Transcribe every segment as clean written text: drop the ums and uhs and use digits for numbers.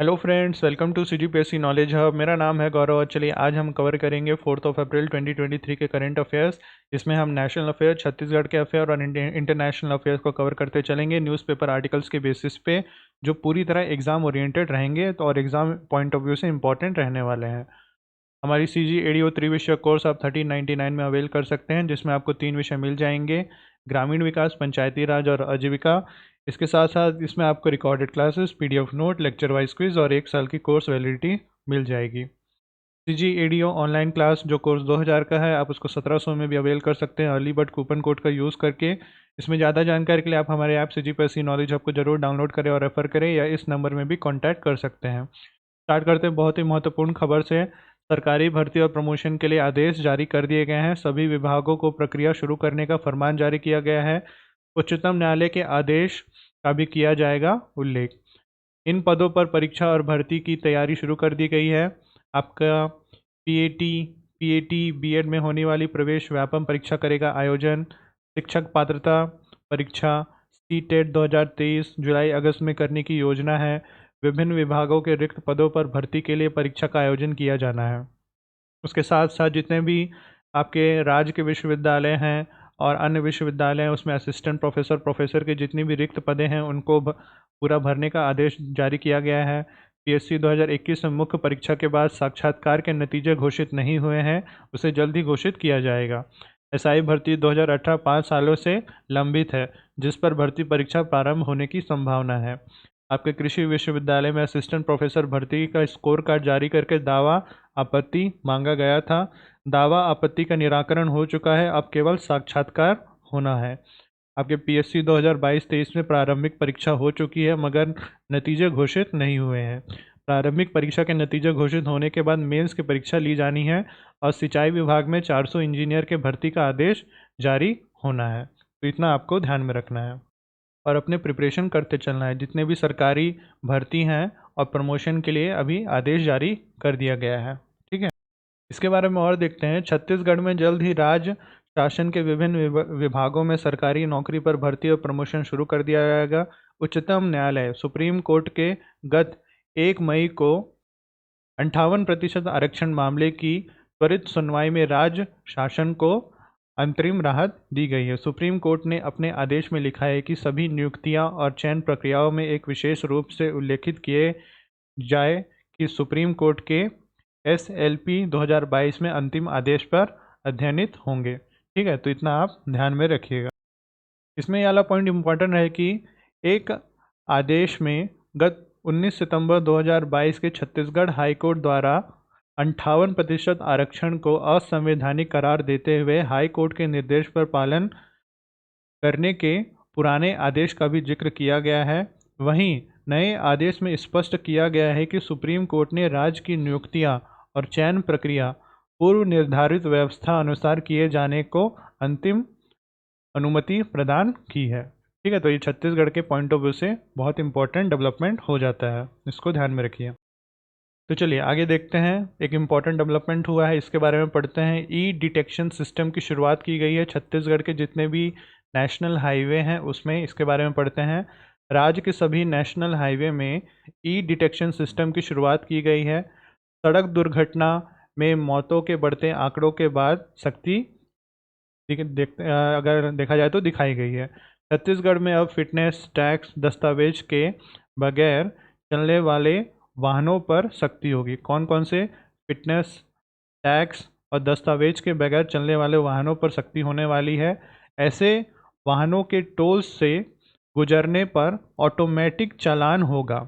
Hello friends, welcome to CGPSC knowledge hub. मेरा नाम है गौरव और चलिए आज हम कवर करेंगे 4 अप्रैल 2023 के करंट अफेयर्स। इसमें हम नेशनल अफेयर, छत्तीसगढ़ के अफेयर और इंटरनेशनल अफेयर्स को कवर करते चलेंगे न्यूज़पेपर आर्टिकल्स के बेसिस पे, जो पूरी तरह एग्जाम ओरिएंटेड रहेंगे तो और एग्जाम पॉइंट ऑफ व्यू से इंपॉर्टेंट रहने वाले हैं। हमारी सीजी एडीओ त्रिविषय कोर्स आप 1399 में अवेल कर सकते हैं, जिसमें आपको 3 विषय मिल जाएंगे: ग्रामीण विकास, पंचायती राज और आजीविका। इसके साथ साथ इसमें आपको recorded classes, PDF note, lecture wise quiz और 1 साल की कोर्स वैलिडिटी मिल जाएगी। सीजी एडीओ ऑनलाइन क्लास जो कोर्स 2000 का है, आप उसको 1700 में भी अवेल कर सकते हैं अर्ली बर्ड कूपन कोड का यूज़ करके। इसमें ज़्यादा जानकारी के लिए आप हमारे ऐप सीजीपीएससी नॉलेज हब को जरूर डाउनलोड करें और रेफर करें, या इस नंबर में भी कॉन्टैक्ट कर सकते हैं। स्टार्ट करते हैं बहुत ही महत्वपूर्ण खबर से। सरकारी भर्ती और प्रमोशन के लिए आदेश जारी कर दिए गए हैं। सभी विभागों को प्रक्रिया शुरू करने का फरमान जारी किया गया है। उच्चतम न्यायालय के आदेश का भी किया जाएगा उल्लेख। इन पदों पर परीक्षा और भर्ती की तैयारी शुरू कर दी गई है। आपका पीएटी पीएटी बीएड में होने वाली प्रवेश व्यापम परीक्षा करेगा आयोजन। शिक्षक पात्रता परीक्षा सीटेट 2023 जुलाई अगस्त में करने की योजना है। विभिन्न विभागों के रिक्त पदों पर भर्ती के लिए परीक्षा का आयोजन किया जाना है। उसके साथ साथ जितने भी आपके राज्य के विश्वविद्यालय हैं और अन्य विश्वविद्यालय हैं, उसमें असिस्टेंट प्रोफेसर, प्रोफेसर के जितनी भी रिक्त पदें हैं उनको पूरा भरने का आदेश जारी किया गया है। पीएससी 2021 में मुख्य परीक्षा के बाद साक्षात्कार के नतीजे घोषित नहीं हुए हैं, उसे जल्द ही घोषित किया जाएगा। एसआई भर्ती 2018 5 सालों से लंबित है, जिस पर भर्ती परीक्षा प्रारंभ होने की संभावना है। आपके कृषि विश्वविद्यालय में असिस्टेंट प्रोफेसर भर्ती का स्कोर कार्ड जारी करके दावा आपत्ति मांगा गया था। दावा आपत्ति का निराकरण हो चुका है, अब केवल साक्षात्कार होना है। आपके पीएससी 2022-23 में प्रारंभिक परीक्षा हो चुकी है, मगर नतीजे घोषित नहीं हुए हैं। प्रारंभिक परीक्षा के नतीजे घोषित होने के बाद मेंस की परीक्षा ली जानी है और सिंचाई विभाग में 400 इंजीनियर के भर्ती का आदेश जारी होना है। तो इतना आपको ध्यान में रखना है और अपने प्रिपरेशन करते चलना है। जितने भी सरकारी भर्ती हैं और प्रमोशन के लिए अभी आदेश जारी कर दिया गया है। ठीक है, इसके बारे में और देखते हैं। छत्तीसगढ़ में जल्द ही राज्य शासन के विभिन्न विभागों में सरकारी नौकरी पर भर्ती और प्रमोशन शुरू कर दिया जाएगा। उच्चतम न्यायालय सुप्रीम कोर्ट के गत 1 मई को 58% आरक्षण मामले की त्वरित सुनवाई में राज्य शासन को अंतरिम राहत दी गई है। सुप्रीम कोर्ट ने अपने आदेश में लिखा है कि सभी नियुक्तियां और चयन प्रक्रियाओं में एक विशेष रूप से उल्लेखित किए जाए कि सुप्रीम कोर्ट के एसएलपी 2022 में अंतिम आदेश पर अध्ययनित होंगे। ठीक है, तो इतना आप ध्यान में रखिएगा। इसमें ये वाला पॉइंट इम्पोर्टेंट है कि एक आदेश में गत 19 सितंबर 2022 के छत्तीसगढ़ हाईकोर्ट द्वारा 58% आरक्षण को असंवैधानिक करार देते हुए हाई कोर्ट के निर्देश पर पालन करने के पुराने आदेश का भी जिक्र किया गया है। वहीं नए आदेश में स्पष्ट किया गया है कि सुप्रीम कोर्ट ने राज्य की नियुक्तियां और चयन प्रक्रिया पूर्व निर्धारित व्यवस्था अनुसार किए जाने को अंतिम अनुमति प्रदान की है। ठीक है, तो ये छत्तीसगढ़ के पॉइंट ऑफ व्यू से बहुत इंपॉर्टेंट डेवलपमेंट हो जाता है, इसको ध्यान में रखिए। तो चलिए आगे देखते हैं। एक इम्पॉर्टेंट डेवलपमेंट हुआ है, इसके बारे में पढ़ते हैं। ई डिटेक्शन सिस्टम की शुरुआत की गई है छत्तीसगढ़ के जितने भी नेशनल हाईवे हैं उसमें, इसके बारे में पढ़ते हैं। राज्य के सभी नेशनल हाईवे में ई डिटेक्शन सिस्टम की शुरुआत की गई है। सड़क दुर्घटना में मौतों के बढ़ते आंकड़ों के बाद सख्ती अगर देखा जाए तो दिखाई गई है। छत्तीसगढ़ में अब फिटनेस टैक्स दस्तावेज के बगैर चलने वाले वाहनों पर सख्ती होगी। कौन कौन से फिटनेस टैक्स और दस्तावेज के बगैर चलने वाले वाहनों पर सख्ती होने वाली है? ऐसे वाहनों के टोल से गुजरने पर ऑटोमेटिक चालान होगा।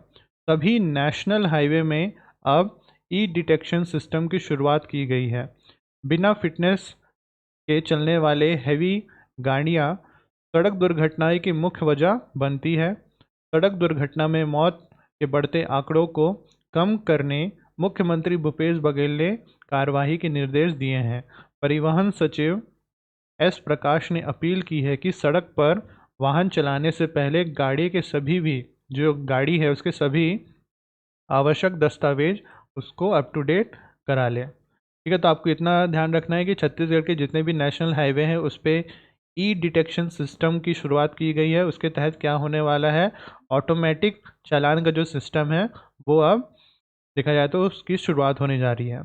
सभी नेशनल हाईवे में अब ई डिटेक्शन सिस्टम की शुरुआत की गई है। बिना फिटनेस के चलने वाले हैवी गाड़ियाँ सड़क दुर्घटनाएं की मुख्य वजह बनती है। सड़क दुर्घटना में मौत के बढ़ते आंकड़ों को कम करने मुख्यमंत्री भूपेश बघेल ने कार्यवाही के निर्देश दिए हैं। परिवहन सचिव एस प्रकाश ने अपील की है कि सड़क पर वाहन चलाने से पहले गाड़ी के सभी भी जो गाड़ी है उसके सभी आवश्यक दस्तावेज उसको अप टू डेट करा लें। ठीक है, तो आपको इतना ध्यान रखना है कि छत्तीसगढ़ के जितने भी नेशनल हाईवे हैं उस पर ई डिटेक्शन सिस्टम की शुरुआत की गई है। उसके तहत क्या होने वाला है, ऑटोमेटिक चालान का जो सिस्टम है वो अब देखा जाए तो उसकी शुरुआत होने जा रही है।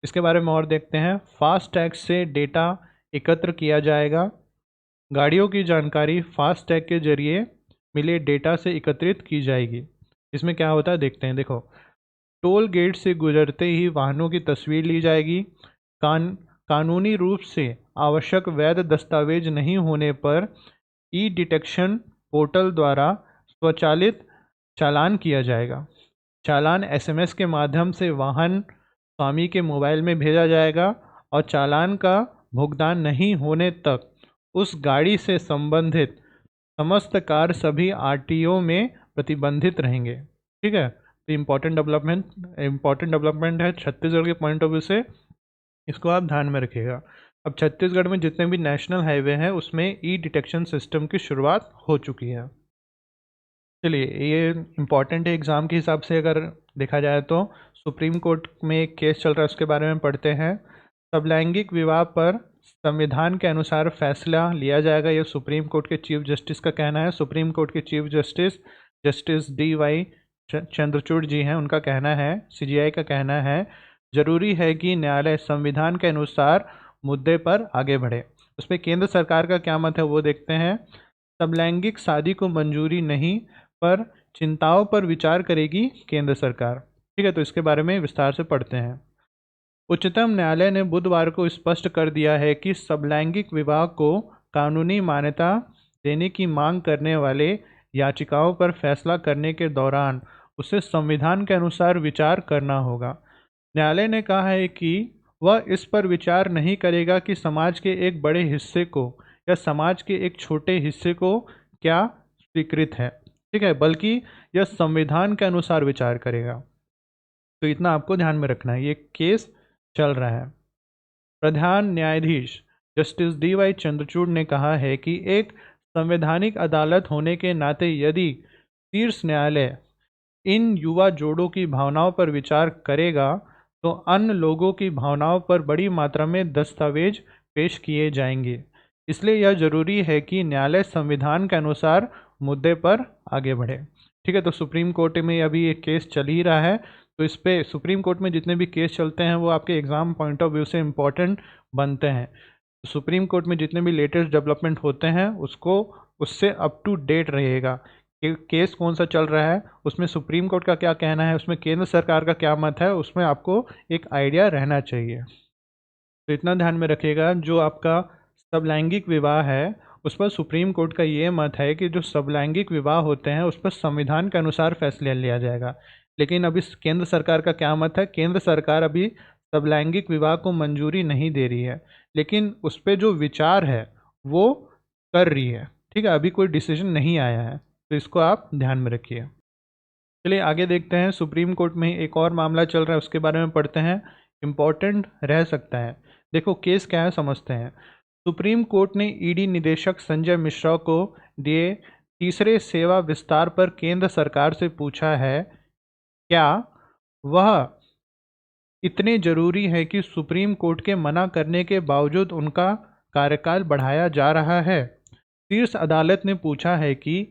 इसके बारे में और देखते हैं। फास्ट टैग से डेटा एकत्र किया जाएगा। गाड़ियों की जानकारी फास्ट टैग के जरिए मिले डेटा से एकत्रित की जाएगी। इसमें क्या होता है देखते हैं। देखो, टोल गेट से गुजरते ही वाहनों की तस्वीर ली जाएगी। कान कानूनी रूप से आवश्यक वैध दस्तावेज नहीं होने पर ई डिटेक्शन पोर्टल द्वारा स्वचालित चालान किया जाएगा। चालान एसएमएस के माध्यम से वाहन स्वामी के मोबाइल में भेजा जाएगा और चालान का भुगतान नहीं होने तक उस गाड़ी से संबंधित समस्त कार्य सभी आरटीओ में प्रतिबंधित रहेंगे। ठीक है, तो इम्पोर्टेंट डेवलपमेंट है छत्तीसगढ़ के पॉइंट ऑफ व्यू से, इसको आप ध्यान में रखिएगा। अब छत्तीसगढ़ में जितने भी नेशनल हाईवे हैं उसमें ई डिटेक्शन सिस्टम की शुरुआत हो चुकी है। चलिए, ये इम्पॉर्टेंट है एग्ज़ाम के हिसाब से। अगर देखा जाए तो सुप्रीम कोर्ट में एक केस चल रहा है, उसके बारे में पढ़ते हैं। समलैंगिक विवाह पर संविधान के अनुसार फैसला लिया जाएगा, ये सुप्रीम कोर्ट के चीफ जस्टिस का कहना है। सुप्रीम कोर्ट के chief justice justice DY Chandrachud ji हैं, उनका कहना है, CJI का कहना है, जरूरी है कि न्यायालय संविधान के अनुसार मुद्दे पर आगे बढ़े। उस पर केंद्र सरकार का क्या मत है वो देखते हैं। समलैंगिक शादी को मंजूरी नहीं पर चिंताओं पर विचार करेगी केंद्र सरकार। ठीक है, तो इसके बारे में विस्तार से पढ़ते हैं। उच्चतम न्यायालय ने बुधवार को स्पष्ट कर दिया है कि समलैंगिक विवाह को कानूनी मान्यता देने की मांग करने वाले याचिकाओं पर फैसला करने के दौरान उसे संविधान के अनुसार विचार करना होगा। न्यायालय ने कहा है कि वह इस पर विचार नहीं करेगा कि समाज के एक बड़े हिस्से को या समाज के एक छोटे हिस्से को क्या स्वीकृत है। ठीक है, बल्कि यह संविधान के अनुसार विचार करेगा। तो इतना आपको ध्यान में रखना है, ये केस चल रहा है। प्रधान न्यायाधीश जस्टिस DY चंद्रचूड़ ने कहा है कि एक संवैधानिक अदालत होने के नाते यदि शीर्ष न्यायालय इन युवा जोड़ों की भावनाओं पर विचार करेगा तो अन्य लोगों की भावनाओं पर बड़ी मात्रा में दस्तावेज पेश किए जाएंगे। इसलिए यह जरूरी है कि न्यायालय संविधान के अनुसार मुद्दे पर आगे बढ़े। ठीक है, तो सुप्रीम कोर्ट में अभी एक केस चल ही रहा है, तो इस पे सुप्रीम कोर्ट में जितने भी केस चलते हैं वो आपके एग्ज़ाम पॉइंट ऑफ व्यू से इम्पोर्टेंट बनते हैं। सुप्रीम कोर्ट में जितने भी लेटेस्ट डेवलपमेंट होते हैं उसको उससे अप टू डेट रहेगा कि केस कौन सा चल रहा है, उसमें सुप्रीम कोर्ट का क्या कहना है, उसमें केंद्र सरकार का क्या मत है, उसमें आपको एक आइडिया रहना चाहिए। तो इतना ध्यान में रखिएगा, जो आपका समलैंगिक विवाह है उस पर सुप्रीम कोर्ट का ये मत है कि जो समलैंगिक विवाह होते हैं उस पर संविधान के अनुसार फैसला लिया जाएगा। लेकिन अभी केंद्र सरकार का क्या मत है, केंद्र सरकार अभी समलैंगिक विवाह को मंजूरी नहीं दे रही है, लेकिन उस पर जो विचार है वो कर रही है। ठीक है, अभी कोई डिसीजन नहीं आया है, तो इसको आप ध्यान में रखिए। चलिए आगे देखते हैं। सुप्रीम कोर्ट में एक और मामला चल रहा है, उसके बारे में पढ़ते हैं, इम्पोर्टेंट रह सकता है। देखो केस क्या है समझते हैं। सुप्रीम कोर्ट ने ईडी निदेशक संजय मिश्रा को दिए तीसरे सेवा विस्तार पर केंद्र सरकार से पूछा है, क्या वह इतने जरूरी है कि सुप्रीम कोर्ट के मना करने के बावजूद उनका कार्यकाल बढ़ाया जा रहा है। शीर्ष अदालत ने पूछा है कि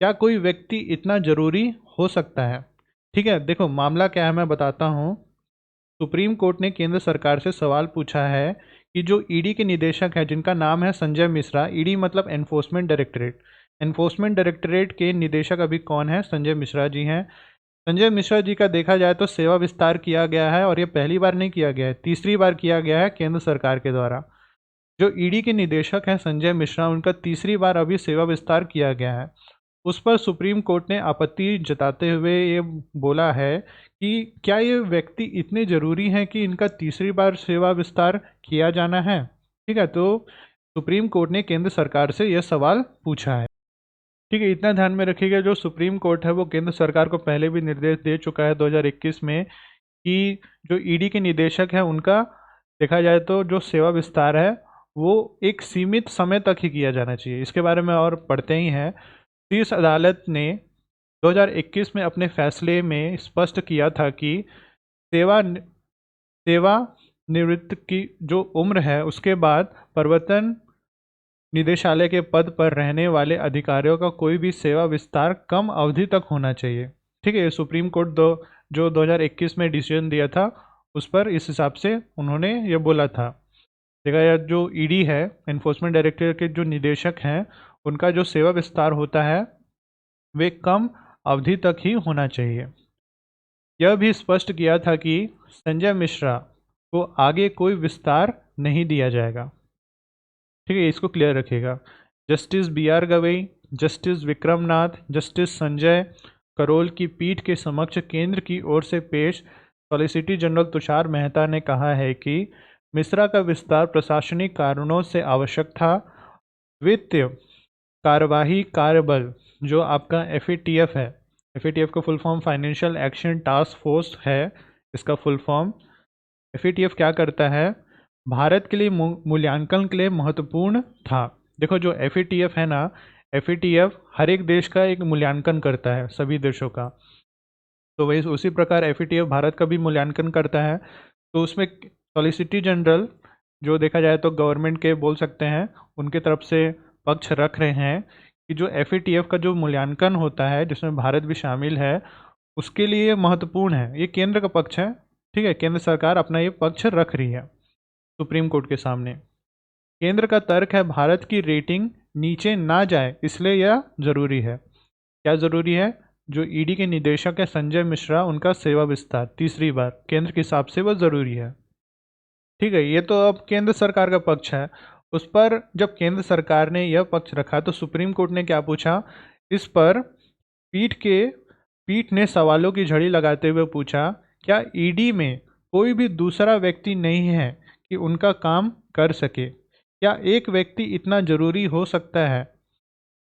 क्या कोई व्यक्ति इतना जरूरी हो सकता है। ठीक है, देखो मामला क्या है मैं बताता हूँ। सुप्रीम कोर्ट ने केंद्र सरकार से सवाल पूछा है कि जो ईडी के निदेशक है जिनका नाम है संजय मिश्रा, ईडी मतलब एनफोर्समेंट डायरेक्टरेट, एनफोर्समेंट डायरेक्टरेट के निदेशक अभी कौन है, संजय मिश्रा जी हैं। संजय मिश्रा जी का देखा जाए तो सेवा विस्तार किया गया है, और ये पहली बार नहीं किया गया है, तीसरी बार किया गया है केंद्र सरकार के द्वारा। जो ईडी के निदेशक हैं संजय मिश्रा, उनका तीसरी बार अभी सेवा विस्तार किया गया है। उस पर सुप्रीम कोर्ट ने आपत्ति जताते हुए ये बोला है कि क्या ये व्यक्ति इतने ज़रूरी हैं कि इनका तीसरी बार सेवा विस्तार किया जाना है। ठीक है, तो सुप्रीम कोर्ट ने केंद्र सरकार से यह सवाल पूछा है। ठीक है, इतना ध्यान में रखिएगा, जो सुप्रीम कोर्ट है वो केंद्र सरकार को पहले भी निर्देश दे चुका है 2021 में कि जो ईडी के निदेशक हैं उनका देखा जाए तो जो सेवा विस्तार है वो एक सीमित समय तक ही किया जाना चाहिए। इसके बारे में और पढ़ते ही हैं। शीर्ष अदालत ने 2021 में अपने फैसले में स्पष्ट किया था कि सेवा सेवा निवृत्त की जो उम्र है उसके बाद परिवर्तन निदेशालय के पद पर रहने वाले अधिकारियों का कोई भी सेवा विस्तार कम अवधि तक होना चाहिए। ठीक है, ये सुप्रीम कोर्ट जो 2021 में डिसीजन दिया था उस पर इस हिसाब से उन्होंने ये बोला था। देखा जाए जो ईडी है, एनफोर्समेंट डायरेक्टरेट के जो निदेशक हैं, उनका जो सेवा विस्तार होता है वे कम अवधि तक ही होना चाहिए। यह भी स्पष्ट किया था कि संजय मिश्रा को आगे कोई विस्तार नहीं दिया जाएगा। ठीक है, इसको क्लियर रखिएगा। Justice B R Gavai, justice Vikram Nath, justice Sanjay Karol की पीठ के समक्ष केंद्र की ओर से पेश सॉलिसिटर जनरल तुषार मेहता ने कहा है कि मिश्रा का विस्तार प्रशासनिक कारणों से आवश्यक था। वित्तीय कार्यवाही कार्यबल जो आपका एफ है, एफ का full form financial action task force है, इसका फुल फॉर्म। एफ क्या करता है, भारत के लिए मूल्यांकन के लिए महत्वपूर्ण था। देखो जो एफ है ना, एफ हर एक देश का एक मूल्यांकन करता है, सभी देशों का। तो वही उसी प्रकार एफ भारत का भी मूल्यांकन करता है। तो उसमें सॉलिसिटर जनरल जो देखा जाए तो गवर्नमेंट के बोल सकते हैं, उनके तरफ से पक्ष रख रहे हैं कि जो एफ का जो मूल्यांकन होता है जिसमें भारत भी शामिल है, उसके लिए महत्वपूर्ण है। ये केंद्र का पक्ष है। ठीक है, केंद्र सरकार अपना ये पक्ष रख रही है सुप्रीम कोर्ट के सामने। केंद्र का तर्क है भारत की रेटिंग नीचे ना जाए, इसलिए यह जरूरी है। क्या जरूरी है? जो ईडी के निदेशक है संजय मिश्रा, उनका सेवा विस्तार तीसरी बार केंद्र के हिसाब से वह जरूरी है। ठीक है, ये तो अब केंद्र सरकार का पक्ष है। उस पर जब केंद्र सरकार ने यह पक्ष रखा तो सुप्रीम कोर्ट ने क्या पूछा इस पर? पीठ ने सवालों की झड़ी लगाते हुए पूछा, क्या ईडी में कोई भी दूसरा व्यक्ति नहीं है कि उनका काम कर सके? क्या एक व्यक्ति इतना जरूरी हो सकता है?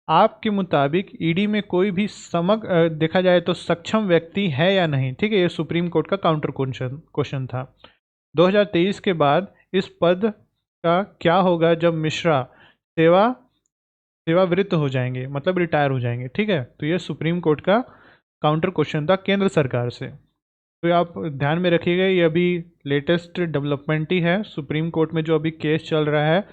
आपके मुताबिक ईडी में कोई भी समग्र देखा जाए तो सक्षम व्यक्ति है या नहीं? ठीक है, ये सुप्रीम कोर्ट का काउंटर क्वेश्चन था। 2023 के बाद इस पद का क्या होगा जब मिश्रा सेवावृत्त हो जाएंगे, मतलब रिटायर हो जाएंगे। ठीक है, तो ये सुप्रीम कोर्ट का काउंटर क्वेश्चन था केंद्र सरकार से। तो आप ध्यान में रखिएगा, ये अभी लेटेस्ट डेवलपमेंट ही है। सुप्रीम कोर्ट में जो अभी केस चल रहा है,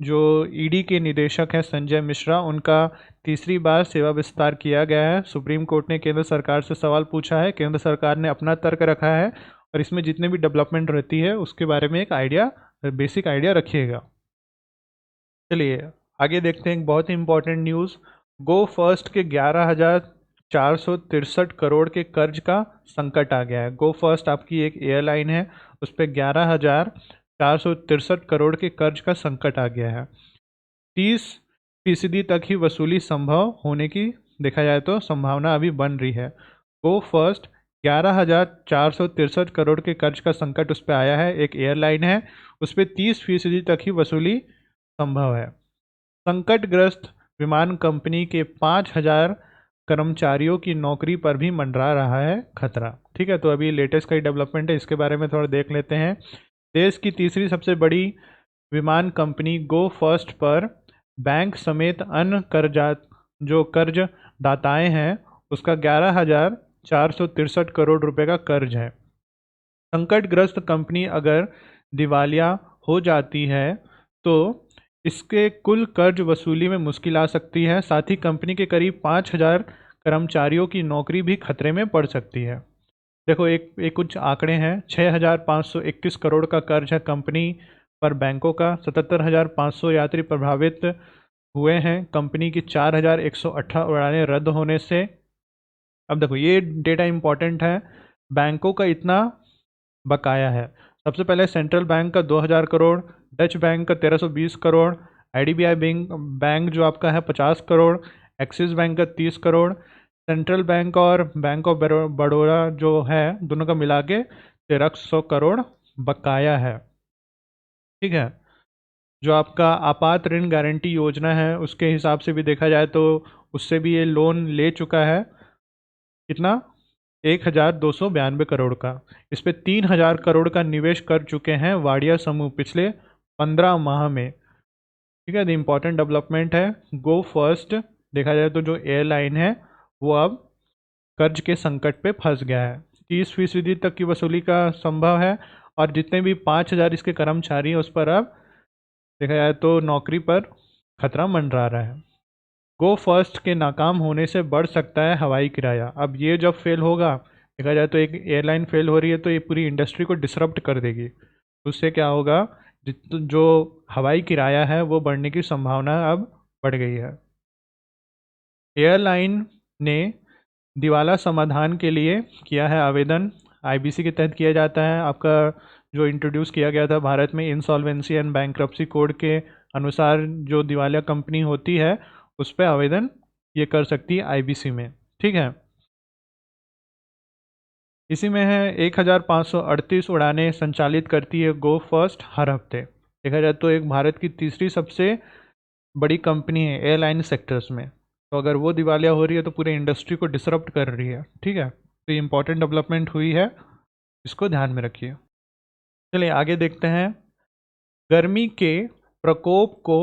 जो ईडी के निदेशक हैं संजय मिश्रा, उनका तीसरी बार सेवा विस्तार किया गया है। सुप्रीम कोर्ट ने केंद्र सरकार से सवाल पूछा है, केंद्र सरकार ने अपना तर्क रखा है, और इसमें जितने भी डेवलपमेंट रहती है उसके बारे में एक आइडिया, बेसिक आइडिया रखिएगा। चलिए आगे देखते हैं एक बहुत ही इंपॉर्टेंट न्यूज़। गो फर्स्ट के 11,463 करोड़ के कर्ज का संकट आ गया है। गो फर्स्ट आपकी एक एयरलाइन है, उस पर 11,463 करोड़ के कर्ज का संकट आ गया है। 30% तक ही वसूली संभव होने की देखा जाए तो संभावना अभी बन रही है। गो फर्स्ट 11,463 करोड़ के कर्ज का संकट उस पर आया है, एक एयरलाइन है, उस पर 30% तक ही वसूली संभव है। संकटग्रस्त विमान कंपनी के 5,000 कर्मचारियों की नौकरी पर भी मंडरा रहा है खतरा। ठीक है, तो अभी लेटेस्ट का ही डेवलपमेंट है, इसके बारे में थोड़ा देख लेते हैं। देश की तीसरी सबसे बड़ी विमान कंपनी गो फर्स्ट पर बैंक समेत अन्य कर्जदाताएं हैं, उसका 11,463 करोड़ रुपए का कर्ज है। संकटग्रस्त कंपनी अगर दिवालिया हो जाती है तो इसके कुल कर्ज वसूली में मुश्किल आ सकती है। साथ ही कंपनी के करीब 5,000 कर्मचारियों की नौकरी भी खतरे में पड़ सकती है। देखो एक कुछ आंकड़े हैं। 6,521 करोड़ का कर्ज है कंपनी पर बैंकों का। 77,500 यात्री प्रभावित हुए हैं कंपनी की 4,118 उड़ानें रद्द होने से। अब देखो ये डेटा इंपॉर्टेंट है, बैंकों का इतना बकाया है। सबसे पहले सेंट्रल बैंक का 2,000 करोड़, डच बैंक का 1,320 करोड़, आईडीबीआई बैंक जो आपका है 50 करोड़, एक्सिस बैंक का 30 करोड़, सेंट्रल बैंक और बैंक ऑफ बड़ौदा जो है दोनों का मिला के 1,300 करोड़ बकाया है। ठीक है, जो आपका आपात ऋण गारंटी योजना है उसके हिसाब से भी देखा जाए तो उससे भी ये लोन ले चुका है। कितना? 1,292 करोड़ का। इस पे 3,000 करोड़ का निवेश कर चुके हैं वाडिया समूह पिछले 15 माह में। ठीक है, द इम्पॉर्टेंट डेवलपमेंट है। गो फर्स्ट देखा जाए तो जो एयरलाइन है वो अब कर्ज के संकट पे फंस गया है। 30% तक की वसूली का संभव है, और जितने भी 5,000 इसके कर्मचारी हैं उस पर अब देखा जाए तो नौकरी पर खतरा मंडरा रहा है। गो फर्स्ट के नाकाम होने से बढ़ सकता है हवाई किराया। अब ये जब फेल होगा, देखा जाए तो एक एयरलाइन फेल हो रही है तो ये पूरी इंडस्ट्री को डिसरप्ट कर देगी। उससे क्या होगा, जो हवाई किराया है वो बढ़ने की संभावना अब बढ़ गई है। एयरलाइन ने दिवाला समाधान के लिए किया है आवेदन। आईबीसी के तहत किया जाता है। आपका जो इंट्रोड्यूस किया गया था भारत में इंसॉल्वेंसी एंड बैंक्रप्सी कोड के अनुसार, जो दिवालिया कंपनी होती है उस पर आवेदन ये कर सकती है आईबीसी में। ठीक है, इसी में है 1538 उड़ानें संचालित करती है गो फर्स्ट हर हफ्ते। देखा जाए तो एक भारत की तीसरी सबसे बड़ी कंपनी है एयरलाइन सेक्टर्स में। तो अगर वो दिवालिया हो रही है तो पूरे इंडस्ट्री को डिसरप्ट कर रही है। ठीक है, तो ये इंपॉर्टेंट डेवलपमेंट हुई है, इसको ध्यान में रखिए। चलिए आगे देखते हैं। गर्मी के प्रकोप को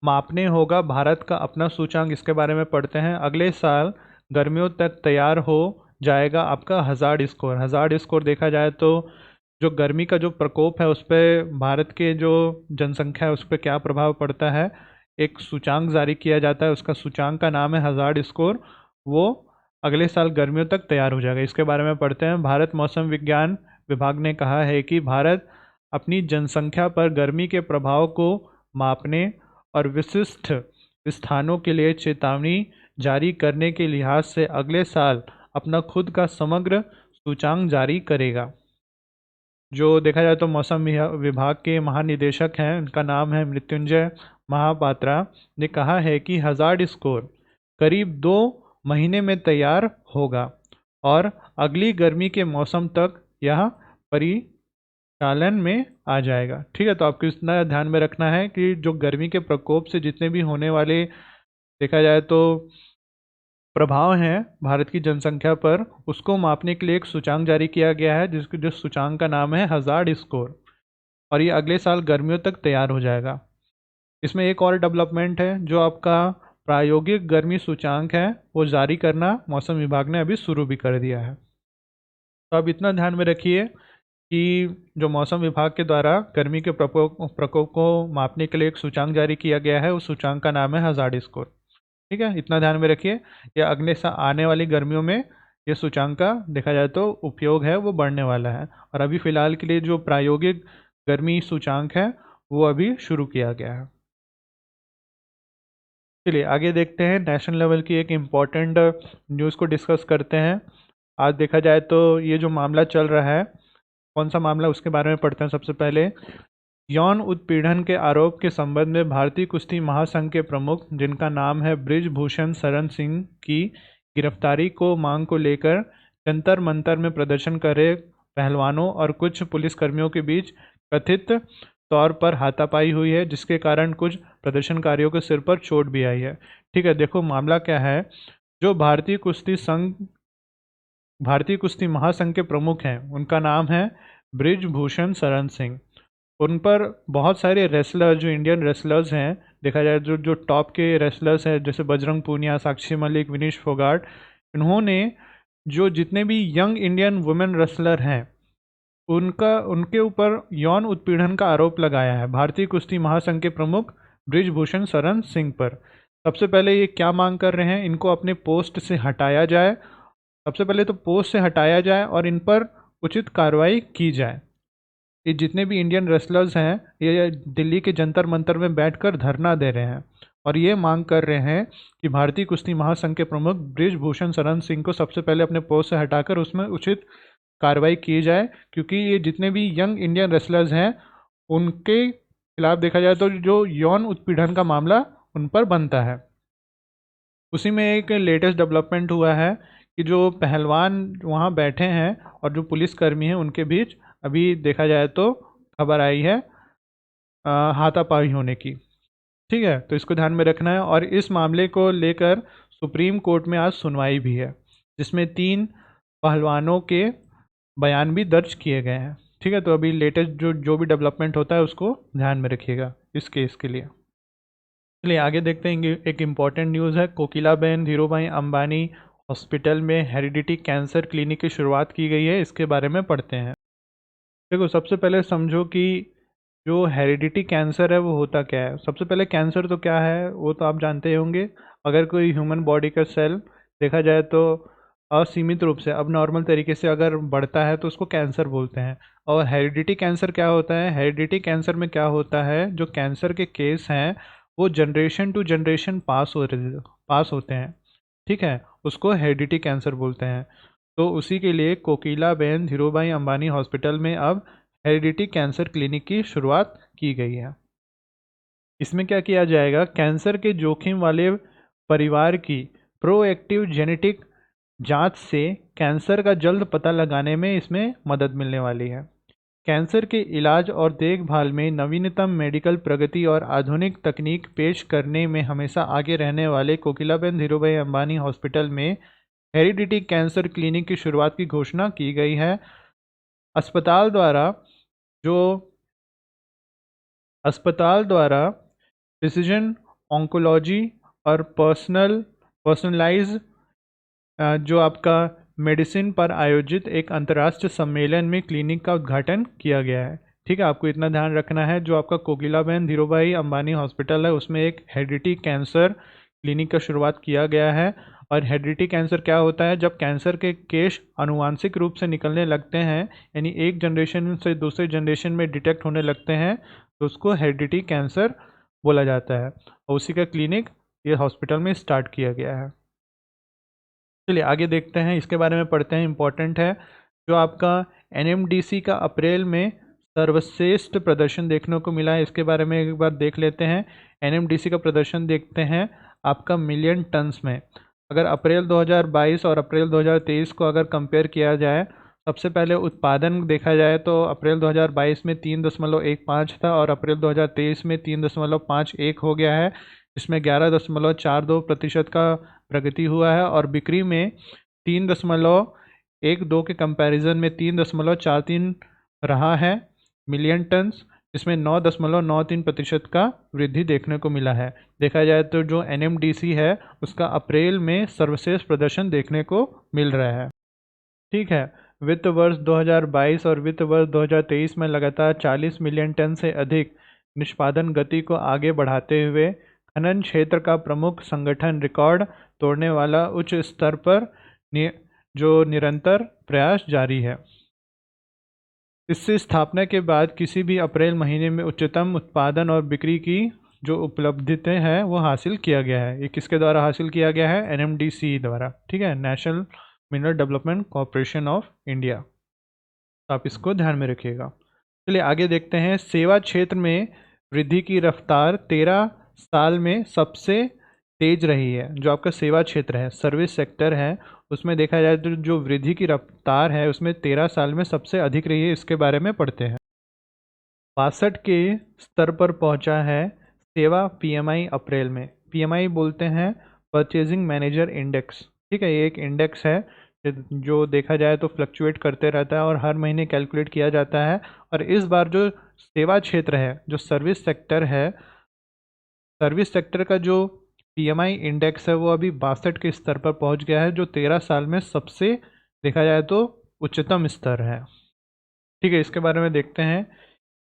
मापने होगा भारत का अपना सूचांक, इसके बारे में पढ़ते हैं। अगले साल गर्मियों तक तैयार हो जाएगा आपका हज़ार्ड स्कोर। हज़ार्ड स्कोर देखा जाए तो जो गर्मी का जो प्रकोप है उस पर भारत के जो जनसंख्या है उस पर क्या प्रभाव पड़ता है, एक सूचांक जारी किया जाता है। उसका सूचांक का नाम है हज़ार्ड स्कोर। वो अगले साल गर्मियों तक तैयार हो जाएगा, इसके बारे में पढ़ते हैं। भारत मौसम विज्ञान विभाग ने कहा है कि भारत अपनी जनसंख्या पर गर्मी के प्रभाव को मापने और विशिष्ट स्थानों के लिए चेतावनी जारी करने के लिहाज से अगले साल अपना खुद का समग्र सूचांक जारी करेगा। जो देखा जाए तो मौसम विभाग के महानिदेशक हैं, उनका नाम है मृत्युंजय महापात्रा, ने कहा है कि हज़ार्ड स्कोर करीब 2 महीने में तैयार होगा और अगली गर्मी के मौसम तक यह परिचालन में आ जाएगा। ठीक है, तो आपको इतना ध्यान में रखना है कि जो गर्मी के प्रकोप से जितने भी होने वाले देखा जाए तो प्रभाव हैं भारत की जनसंख्या पर, उसको मापने के लिए एक सूचांक जारी किया गया है जिसके जो सूचांक का नाम है हज़ार्ड स्कोर, और ये अगले साल गर्मियों तक तैयार हो जाएगा। इसमें एक और डेवलपमेंट है, जो आपका प्रायोगिक गर्मी सूचांक है वो जारी करना मौसम विभाग ने अभी शुरू भी कर दिया है। तो अब इतना ध्यान में रखिए कि जो मौसम विभाग के द्वारा गर्मी के प्रकोप को मापने के लिए एक सूचांक जारी किया गया है, उस सूचांक का नाम है हज़ार्ड स्कोर। ठीक है, इतना ध्यान में रखिए। ये अगले साल आने वाली गर्मियों में ये सूचांक का देखा जाए तो उपयोग है वो बढ़ने वाला है, और अभी फ़िलहाल के लिए जो प्रायोगिक गर्मी सूचांक है वो अभी शुरू किया गया है। चलिए आगे देखते हैं, नेशनल लेवल की एक इम्पॉर्टेंट न्यूज़ को डिस्कस करते हैं। आज देखा जाए तो ये जो मामला चल रहा है, कौन सा मामला उसके बारे में पढ़ते हैं। सबसे पहले, यौन उत्पीड़न के आरोप के संबंध में भारतीय कुश्ती महासंघ के प्रमुख, जिनका नाम है बृजभूषण शरण सिंह, की गिरफ्तारी को मांग को लेकर जंतर मंतर में प्रदर्शन कर रहे पहलवानों और कुछ पुलिसकर्मियों के बीच कथित तौर पर हाथापाई हुई है, जिसके कारण कुछ प्रदर्शनकारियों के सिर पर चोट भी आई है। ठीक है, देखो मामला क्या है। जो भारतीय कुश्ती महासंघ के प्रमुख हैं, उनका नाम है बृजभूषण शरण सिंह। उन पर बहुत सारे रेसलर, जो इंडियन रेसलर्स हैं, देखा जाए जो जो टॉप के रेसलर्स हैं जैसे बजरंग पूनिया, साक्षी मलिक, विनीश फोगाट, इन्होंने जो जितने भी यंग इंडियन वुमेन रेसलर हैं उनके ऊपर यौन उत्पीड़न का आरोप लगाया है भारतीय कुश्ती महासंघ के प्रमुख बृजभूषण शरण सिंह पर। सबसे पहले ये क्या मांग कर रहे हैं, इनको अपने पोस्ट से हटाया जाए। सबसे पहले तो पोस्ट से हटाया जाए और इन पर उचित कार्रवाई की जाए। ये जितने भी इंडियन रेसलर्स हैं ये दिल्ली के जंतर मंतर में बैठकर धरना दे रहे हैं और ये मांग कर रहे हैं कि भारतीय कुश्ती महासंघ के प्रमुख बृजभूषण शरण सिंह को सबसे पहले अपने पोस्ट से हटाकर उसमें उचित कार्रवाई की जाए, क्योंकि ये जितने भी यंग इंडियन रेसलर्स हैं उनके खिलाफ देखा जाए तो जो यौन उत्पीड़न का मामला उन पर बनता है। उसी में एक लेटेस्ट डेवलपमेंट हुआ है कि जो पहलवान वहाँ बैठे हैं और जो पुलिसकर्मी हैं उनके बीच अभी देखा जाए तो खबर आई है हाथापाई होने की। ठीक है, तो इसको ध्यान में रखना है। और इस मामले को लेकर सुप्रीम कोर्ट में आज सुनवाई भी है, जिसमें 3 पहलवानों के बयान भी दर्ज किए गए हैं। ठीक है, तो अभी लेटेस्ट जो जो भी डेवलपमेंट होता है उसको ध्यान में रखिएगा इस केस के लिए। चलिए आगे देखते हैं, एक इम्पॉर्टेंट न्यूज़ है। कोकिलाबेन धीरूभाई अंबानी हॉस्पिटल में हेरिडिटी कैंसर क्लिनिक की शुरुआत की गई है, इसके बारे में पढ़ते हैं। देखो सबसे पहले समझो कि जो हेरिडिटी कैंसर है वो होता क्या है? सबसे पहले कैंसर तो क्या है वो तो आप जानते ही होंगे। अगर कोई ह्यूमन बॉडी का सेल देखा जाए तो असीमित रूप से अब नॉर्मल तरीके से अगर बढ़ता है तो उसको कैंसर बोलते हैं। और हेरिडिटी कैंसर क्या होता है? हेरिडिटी कैंसर में क्या होता है, जो कैंसर के केस हैं वो जनरेशन टू जनरेशन पास होते हैं, ठीक है, उसको हेरिडिटी कैंसर बोलते हैं। तो उसी के लिए कोकिला बेन धीरूभाई अंबानी हॉस्पिटल में अब हेरिडिटी कैंसर क्लिनिक की शुरुआत की गई है। इसमें क्या किया जाएगा, कैंसर के जोखिम वाले परिवार की प्रोएक्टिव जेनेटिक जांच से कैंसर का जल्द पता लगाने में इसमें मदद मिलने वाली है। कैंसर के इलाज और देखभाल में नवीनतम मेडिकल प्रगति और आधुनिक तकनीक पेश करने में हमेशा आगे रहने वाले कोकिलाबेन धीरूभाई अंबानी हॉस्पिटल में हेरिडिटी कैंसर क्लिनिक की शुरुआत की घोषणा की गई है। अस्पताल द्वारा जो अस्पताल द्वारा प्रिसिजन ऑन्कोलॉजी और पर्सनलाइज जो आपका मेडिसिन पर आयोजित एक अंतर्राष्ट्रीय सम्मेलन में क्लिनिक का उद्घाटन किया गया है। ठीक है, आपको इतना ध्यान रखना है, जो आपका कोकिलाबेन धीरूभाई अंबानी हॉस्पिटल है उसमें एक हेरिडिटी कैंसर क्लिनिक का शुरुआत किया गया है। और हेरिडिटी कैंसर क्या होता है, जब कैंसर के केस आनुवांशिक रूप से निकलने लगते हैं, यानी एक जनरेशन से दूसरे जनरेशन में डिटेक्ट होने लगते हैं, तो उसको हेरिडिटी कैंसर बोला जाता है। और उसी का क्लिनिक ये हॉस्पिटल में स्टार्ट किया गया है। चलिए आगे देखते हैं, इसके बारे में पढ़ते हैं, इम्पोर्टेंट है। जो आपका एनएमडीसी का अप्रैल में सर्वश्रेष्ठ प्रदर्शन देखने को मिला है, इसके बारे में एक बार देख लेते हैं। एनएमडीसी का प्रदर्शन देखते हैं आपका मिलियन टन्स में। अगर अप्रैल 2022 और अप्रैल 2023 को अगर कंपेयर किया जाए, सबसे पहले उत्पादन देखा जाए तो अप्रैल 2022 में 3.15 था और अप्रैल 2023 में 3.51 हो गया है, इसमें 11.42% का प्रगति हुआ है। और बिक्री में 3.12 के कंपैरिजन में 3.43 रहा है मिलियन टन्स, इसमें 9.93% का वृद्धि देखने को मिला है। देखा जाए तो जो एनएमडीसी है उसका अप्रैल में सर्वश्रेष्ठ प्रदर्शन देखने को मिल रहा है। ठीक है, वित्त वर्ष 2022 और वित्त वर्ष 2023 में लगातार 40 मिलियन टन से अधिक निष्पादन गति को आगे बढ़ाते हुए खनन क्षेत्र का प्रमुख संगठन रिकॉर्ड तोड़ने वाला उच्च स्तर पर जो निरंतर प्रयास जारी है। इससे स्थापना के बाद किसी भी अप्रैल महीने में उच्चतम उत्पादन और बिक्री की जो उपलब्धितें हैं वो हासिल किया गया है। ये किसके द्वारा हासिल किया गया है? एनएमडीसी द्वारा, ठीक है, national mineral development corporation of India. तो आप इसको ध्यान में रखिएगा। चलिए आगे देखते हैं, सेवा क्षेत्र में वृद्धि की रफ्तार 13 साल में सबसे तेज रही है। जो आपका सेवा क्षेत्र है, सर्विस सेक्टर है, उसमें देखा जाए तो जो वृद्धि की रफ्तार है उसमें 13 साल में सबसे अधिक रही है। इसके बारे में पढ़ते हैं। 62 के स्तर पर पहुंचा है सेवा पीएमआई अप्रैल में। पीएमआई बोलते हैं परचेजिंग मैनेजर इंडेक्स, ठीक है, ये एक इंडेक्स है जो देखा जाए तो फ्लक्चुएट करते रहता है और हर महीने कैलकुलेट किया जाता है। और इस बार जो सेवा क्षेत्र है, जो सर्विस सेक्टर है, सर्विस सेक्टर का जो पीएमआई इंडेक्स है वो अभी 62 के स्तर पर पहुंच गया है, जो 13 साल में सबसे देखा जाए तो उच्चतम स्तर है। ठीक है, इसके बारे में देखते हैं।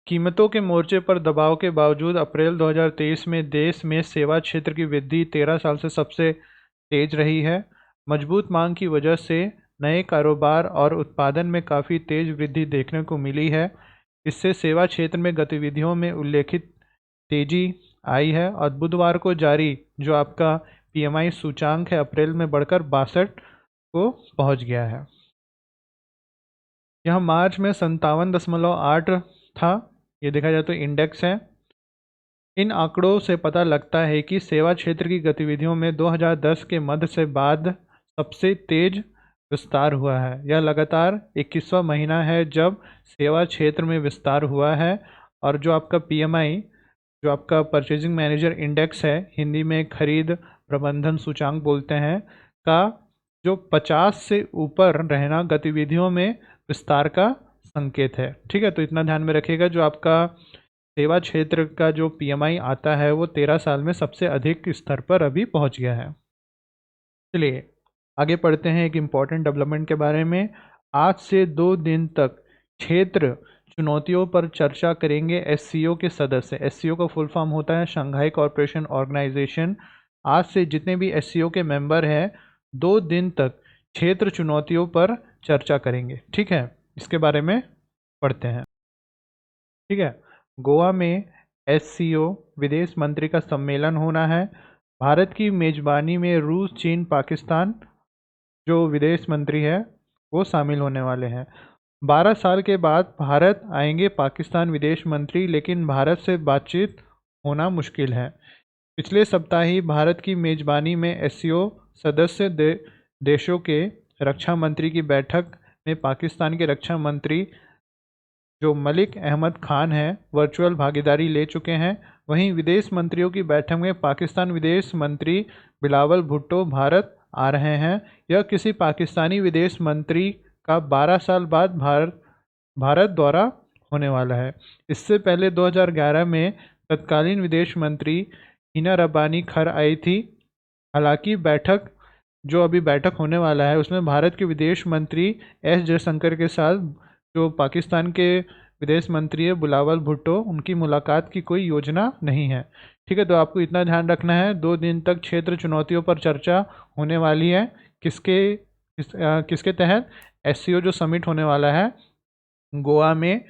कीमतों के मोर्चे पर दबाव के बावजूद अप्रैल 2023 में देश में सेवा क्षेत्र की वृद्धि 13 साल से सबसे तेज रही है। मजबूत मांग की वजह से नए कारोबार और उत्पादन में काफ़ी तेज वृद्धि देखने को मिली है। इससे सेवा क्षेत्र में गतिविधियों में उल्लेखित तेजी आई है। और बुधवार को जारी जो आपका पीएमआई सूचांक है अप्रैल में बढ़कर 62 को पहुंच गया है। यह मार्च में 57.8 था, ये देखा जाए तो इंडेक्स है। इन आंकड़ों से पता लगता है कि सेवा क्षेत्र की गतिविधियों में 2010 के मध्य से बाद सबसे तेज विस्तार हुआ है। यह लगातार 21वां महीना है जब सेवा क्षेत्र में विस्तार हुआ है। और जो आपका पीएमआई, जो आपका परचेजिंग मैनेजर इंडेक्स है, हिंदी में खरीद प्रबंधन सूचांक बोलते हैं, का जो 50 से ऊपर रहना गतिविधियों में विस्तार का संकेत है। ठीक है, तो इतना ध्यान में रखिएगा। जो आपका सेवा क्षेत्र का जो पीएमआई आता है वो 13 साल में सबसे अधिक स्तर पर अभी पहुंच गया है। चलिए आगे पढ़ते हैं एक इम्पॉर्टेंट डेवलपमेंट के बारे में। आज से 2 दिन तक क्षेत्र चुनौतियों पर चर्चा करेंगे एससीओ के सदस्य। एससीओ का फुल फॉर्म होता है शंघाई कॉरपोरेशन ऑर्गेनाइजेशन। आज से जितने भी एससीओ के मेंबर हैं 2 दिन तक क्षेत्र चुनौतियों पर चर्चा करेंगे। ठीक है, इसके बारे में पढ़ते हैं। ठीक है, गोवा में एससीओ विदेश मंत्री का सम्मेलन होना है। भारत की मेजबानी में रूस, चीन, पाकिस्तान जो विदेश मंत्री है वो शामिल होने वाले हैं। 12 साल के बाद भारत आएंगे पाकिस्तान विदेश मंत्री, लेकिन भारत से बातचीत होना मुश्किल है। पिछले सप्ताह ही भारत की मेजबानी में एससीओ सदस्य देशों के रक्षा मंत्री की बैठक में पाकिस्तान के रक्षा मंत्री जो मलिक अहमद खान हैं वर्चुअल भागीदारी ले चुके हैं। वहीं विदेश मंत्रियों की बैठक में पाकिस्तान विदेश मंत्री बिलावल भुट्टो भारत आ रहे हैं। यह किसी पाकिस्तानी विदेश मंत्री का 12 साल बाद भारत दौरा होने वाला है। इससे पहले 2011 में तत्कालीन विदेश मंत्री हिना रब्बानी खर आई थी। हालांकि जो अभी बैठक होने वाला है उसमें भारत के विदेश मंत्री एस जयशंकर के साथ जो पाकिस्तान के विदेश मंत्री है बिलावल भुट्टो, उनकी मुलाकात की कोई योजना नहीं है। ठीक है, तो आपको इतना ध्यान रखना है 2 दिन तक क्षेत्र चुनौतियों पर चर्चा होने वाली है। किसके तहत? एससीओ जो समिट होने वाला है गोवा में,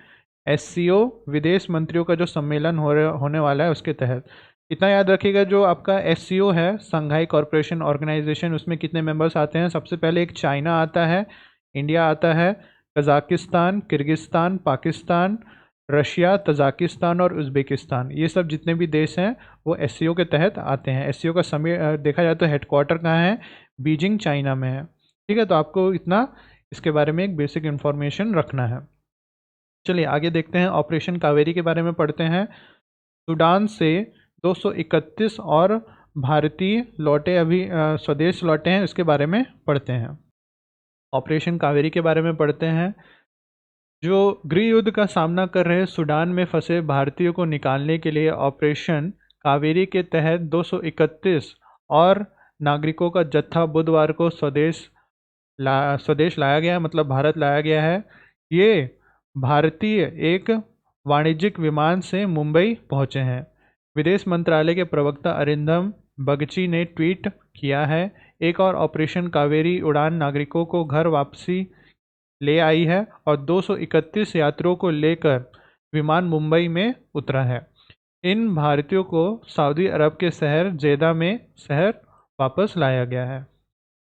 एससीओ विदेश मंत्रियों का जो सम्मेलन होने वाला है उसके तहत। इतना याद रखिएगा, जो आपका एससीओ है शंघाई कॉरपोरेशन ऑर्गेनाइजेशन, उसमें कितने मेंबर्स आते हैं? सबसे पहले एक चाइना आता है, इंडिया आता है, Kazakhstan, Kyrgyzstan, Pakistan, Russia, Tajikistan और उज़्बेकिस्तान, ये सब जितने भी देश हैं वो एससीओ के तहत आते हैं। एससीओ का समय देखा जाए तो हेडक्वार्टर कहाँ है? बीजिंग, चाइना में है। ठीक है, तो आपको इतना इसके बारे में एक बेसिक इन्फॉर्मेशन रखना है। चलिए आगे देखते हैं, ऑपरेशन कावेरी के बारे में पढ़ते हैं। सूडान से 231 और भारतीय लौटे, अभी स्वदेश लौटे हैं, इसके बारे में पढ़ते हैं। ऑपरेशन कावेरी के बारे में पढ़ते हैं। जो गृह युद्ध का सामना कर रहे सूडान में फंसे भारतीयों को निकालने के लिए ऑपरेशन कावेरी के तहत 231 और नागरिकों का जत्था बुधवार को स्वदेश लाया गया, मतलब भारत लाया गया है। ये भारतीय एक वाणिज्यिक विमान से मुंबई पहुंचे हैं। विदेश मंत्रालय के प्रवक्ता अरिंदम बगची ने ट्वीट किया है, एक और ऑपरेशन कावेरी उड़ान नागरिकों को घर वापसी ले आई है और 231 यात्रियों को लेकर विमान मुंबई में उतरा है। इन भारतीयों को सऊदी अरब के शहर जेदा में वापस लाया गया है।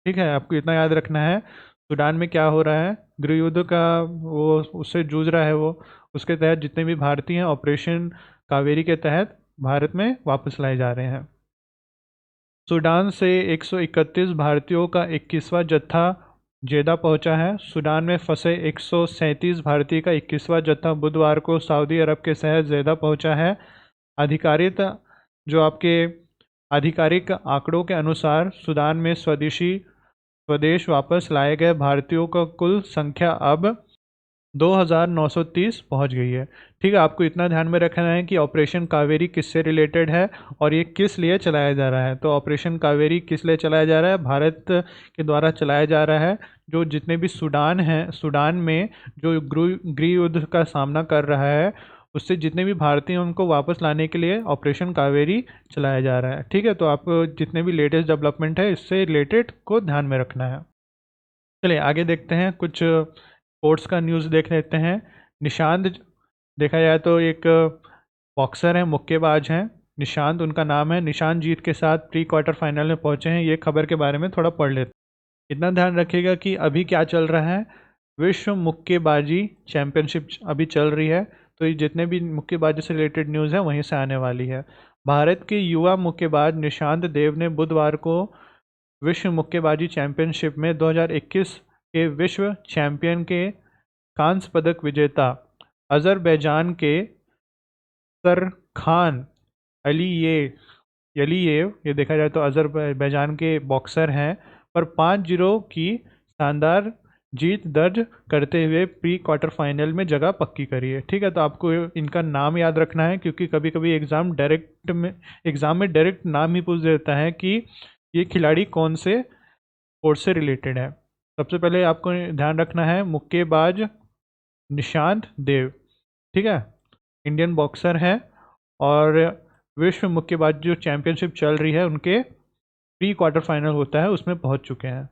ठीक है, आपको इतना याद रखना है, सूडान में क्या हो रहा है, गृह युद्ध का वो उससे जूझ रहा है वो, उसके तहत जितने भी भारतीय हैं ऑपरेशन कावेरी के तहत भारत में वापस लाए जा रहे हैं। सूडान से 131 भारतीयों का 21वां जत्था जेदा पहुंचा है। सूडान में फंसे 137 भारतीय का 21वां जत्था बुधवार को सऊदी अरब के शहर जेदा पहुंचा है। आधिकारिक आंकड़ों के अनुसार सूडान में स्वदेश वापस लाए गए भारतीयों का कुल संख्या अब 2930 पहुंच गई है। ठीक है, आपको इतना ध्यान में रखना है कि ऑपरेशन कावेरी किससे रिलेटेड है और ये किस लिए चलाया जा रहा है। तो ऑपरेशन कावेरी किस लिए चलाया जा रहा है? भारत के द्वारा चलाया जा रहा है। जो जितने भी सूडान हैं, सूडान में जो गृह युद्ध का सामना कर रहा है, उससे जितने भी भारतीय हैं उनको वापस लाने के लिए ऑपरेशन कावेरी चलाया जा रहा है। ठीक है, तो आपको जितने भी लेटेस्ट डेवलपमेंट है इससे रिलेटेड को ध्यान में रखना है। चलिए आगे देखते हैं, कुछ स्पोर्ट्स का न्यूज़ देख लेते हैं। निशांत, देखा जाए तो एक बॉक्सर हैं, मुक्केबाज हैं, निशांत उनका नाम है। निशांत जीत के साथ प्री क्वार्टर फाइनल में पहुंचे हैं। ये खबर के बारे में थोड़ा पढ़ लेते हैं। इतना ध्यान रखिएगा कि अभी क्या चल रहा है, विश्व मुक्केबाजी चैंपियनशिप अभी चल रही है। तो ये जितने भी मुक्केबाजी से रिलेटेड न्यूज़ है वहीं से आने वाली है। भारत के युवा मुक्केबाज निशांत देव ने बुधवार को विश्व मुक्केबाजी चैंपियनशिप में 2021 के विश्व चैंपियन के कांस्य पदक विजेता अजरबैजान के सरखान अलीयेव, ये देखा जाए तो अजरबैजान के बॉक्सर हैं, पर 5-0 की शानदार जीत दर्ज करते हुए प्री क्वार्टर फाइनल में जगह पक्की करी है। ठीक है, तो आपको इनका नाम याद रखना है क्योंकि कभी कभी एग्ज़ाम में डायरेक्ट नाम ही पूछ देता है कि ये खिलाड़ी कौन से स्पोर्ट से रिलेटेड है। सबसे पहले आपको ध्यान रखना है मुक्केबाज निशांत देव, ठीक है, इंडियन बॉक्सर है और विश्व मुक्केबाजी जो चैंपियनशिप चल रही है उनके प्री क्वार्टर फाइनल होता है उसमें पहुंच चुके हैं।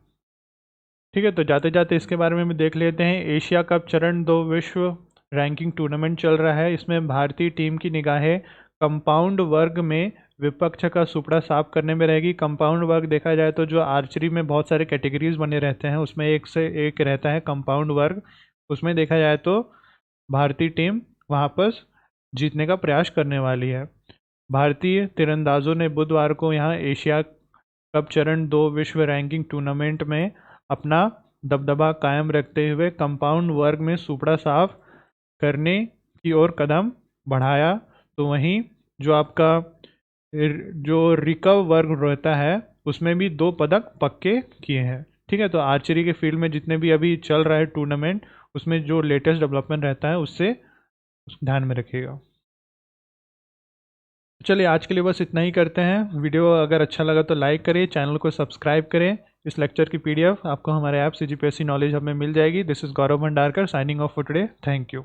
ठीक है, तो जाते जाते इसके बारे में भी देख लेते हैं। एशिया कप चरण 2 विश्व रैंकिंग टूर्नामेंट चल रहा है। इसमें भारतीय टीम की निगाहें कंपाउंड वर्ग में विपक्ष का सुपड़ा साफ करने में रहेगी। कंपाउंड वर्ग देखा जाए तो जो आर्चरी में बहुत सारे कैटेगरीज बने रहते हैं उसमें एक से एक रहता है कंपाउंड वर्ग। उसमें देखा जाए तो भारतीय टीम वापस जीतने का प्रयास करने वाली है। भारतीय तीरंदाजों ने बुधवार को यहाँ एशिया कप चरण 2 विश्व रैंकिंग टूर्नामेंट में अपना दबदबा कायम रखते हुए कंपाउंड वर्ग में सुपड़ा साफ करने की ओर कदम बढ़ाया। तो वहीं जो आपका जो रिकव वर्ग रहता है उसमें भी 2 पदक पक्के किए हैं। ठीक है, तो आर्चरी के फील्ड में जितने भी अभी चल रहा है टूर्नामेंट उसमें जो लेटेस्ट डेवलपमेंट रहता है उससे ध्यान में रखिएगा। चलिए आज के लिए बस इतना ही करते हैं। वीडियो अगर अच्छा लगा तो लाइक करें, चैनल को सब्सक्राइब करें। इस लेक्चर की पीडीएफ आपको हमारे ऐप CGPSC नॉलेज हब में मिल जाएगी। This is Gaurav Bhandarkar signing off for today. Thank you.